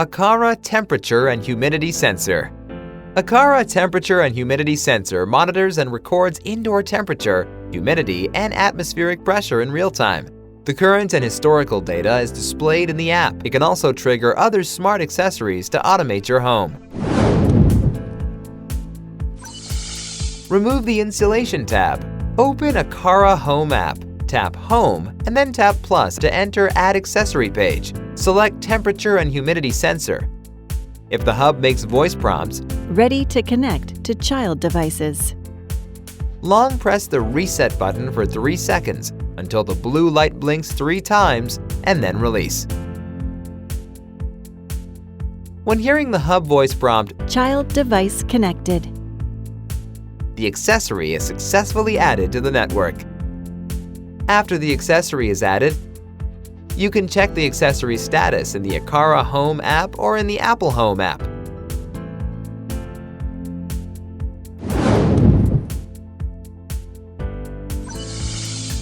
Aqara Temperature and Humidity Sensor. Aqara Temperature and Humidity Sensor monitors and records indoor temperature, humidity, and atmospheric pressure in real time. The current and historical data is displayed in the app. It can also trigger other smart accessories to automate your home. Remove the Installation tab. Open Aqara Home app. Tap Home and then tap Plus to enter Add Accessory page. Select Temperature and Humidity Sensor. If the hub makes voice prompts, ready to connect to child devices. long press the Reset button for 3 seconds until the blue light blinks 3 times and then release. When hearing the hub voice prompt, Child device connected. the accessory is successfully added to the network. After the accessory is added, you can check the accessory status in the Aqara Home app or in the Apple Home app.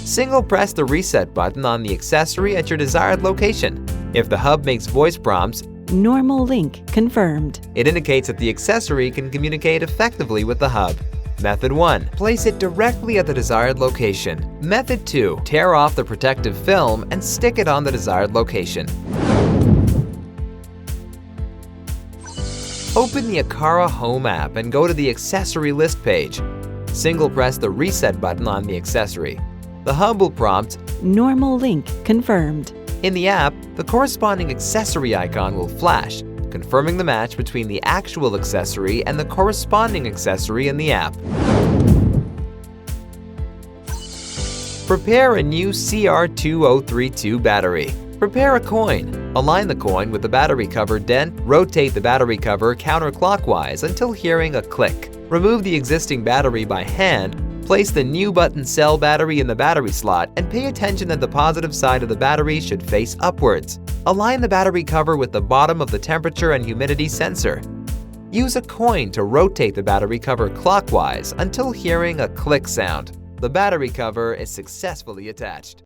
Single press the Reset button on the accessory at your desired location. If the hub makes voice prompts, Normal link confirmed. it indicates that the accessory can communicate effectively with the hub. Method 1. Place it directly at the desired location. Method 2. Tear off the protective film and stick it on the desired location. Open the Aqara Home app and go to the Accessory List page. Single press the Reset button on the accessory. The hub will prompt, Normal link confirmed. in the app, the corresponding accessory icon will flash, confirming the match between the actual accessory and the corresponding accessory in the app. Prepare a new CR2032 battery. Prepare a coin. Align the coin with the battery cover dent. Rotate the battery cover counterclockwise until hearing a click. Remove the existing battery by hand. Place the new button cell battery in the battery slot and pay attention that the positive side of the battery should face upwards. Align the battery cover with the bottom of the temperature and humidity sensor. Use a coin to rotate the battery cover clockwise until hearing a click sound. The battery cover is successfully attached.